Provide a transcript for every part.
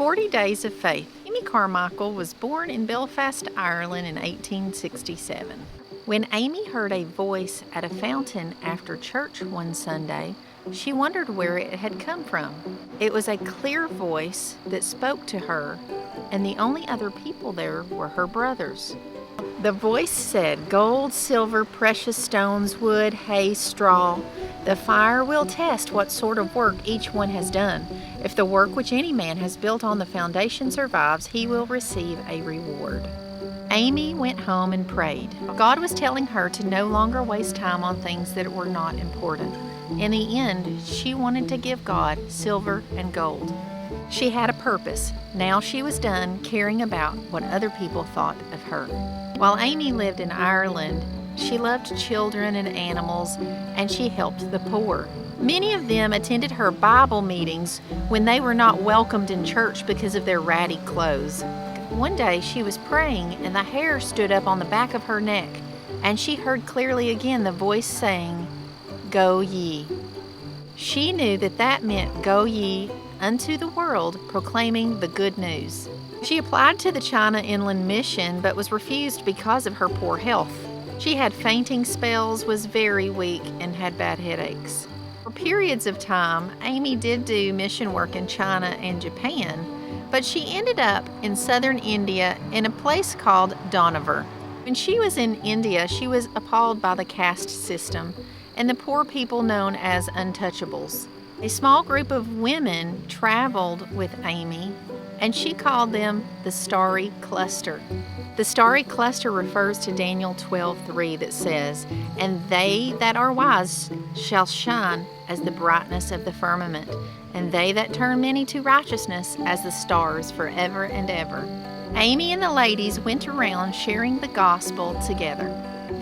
40 Days of Faith. Amy Carmichael was born in Belfast, Ireland in 1867. When Amy heard a voice at a fountain after church one Sunday, she wondered where it had come from. It was a clear voice that spoke to her, and the only other people there were her brothers. The voice said, "Gold, silver, precious stones, wood, hay, straw. The fire will test what sort of work each one has done. If the work which any man has built on the foundation survives, he will receive a reward." Amy went home and prayed. God was telling her to no longer waste time on things that were not important. In the end, she wanted to give God silver and gold. She had a purpose. Now she was done caring about what other people thought of her. While Amy lived in Ireland, she loved children and animals, and she helped the poor. Many of them attended her Bible meetings when they were not welcomed in church because of their ratty clothes. One day she was praying, and the hair stood up on the back of her neck, and she heard clearly again the voice saying, "Go ye." She knew that meant go ye unto the world, proclaiming the good news. She applied to the China Inland Mission, but was refused because of her poor health. She had fainting spells, was very weak, and had bad headaches. For periods of time, Amy did do mission work in China and Japan, but she ended up in southern India in a place called Dohnavur. When she was in India, she was appalled by the caste system and the poor people known as untouchables. A small group of women traveled with Amy, and she called them the Starry Cluster. The Starry Cluster refers to Daniel 12:3 that says, "And they that are wise shall shine as the brightness of the firmament, and they that turn many to righteousness as the stars forever and ever." Amy and the ladies went around sharing the gospel together.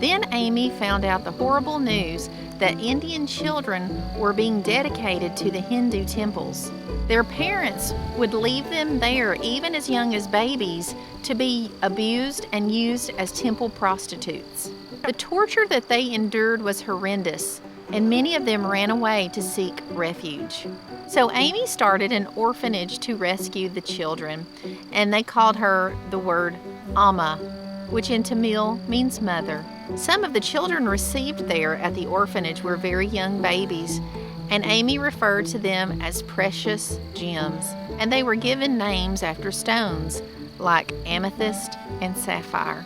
Then Amy found out the horrible news that Indian children were being dedicated to the Hindu temples. Their parents would leave them there even as young as babies to be abused and used as temple prostitutes. The torture that they endured was horrendous, and many of them ran away to seek refuge. So Amy started an orphanage to rescue the children, and they called her the word Amma, which in Tamil means mother. Some of the children received there at the orphanage were very young babies, and Amy referred to them as precious gems, and they were given names after stones like amethyst and sapphire.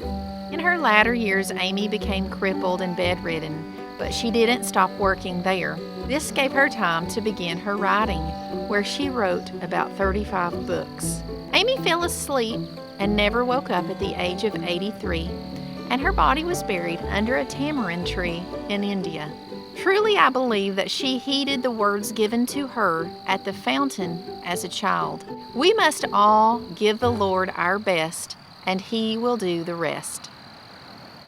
In her latter years, Amy became crippled and bedridden, but she didn't stop working there. This gave her time to begin her writing, where she wrote about 35 books. Amy fell asleep and never woke up at the age of 83, and her body was buried under a tamarind tree in India. Truly, I believe that she heeded the words given to her at the fountain as a child. We must all give the Lord our best, and He will do the rest.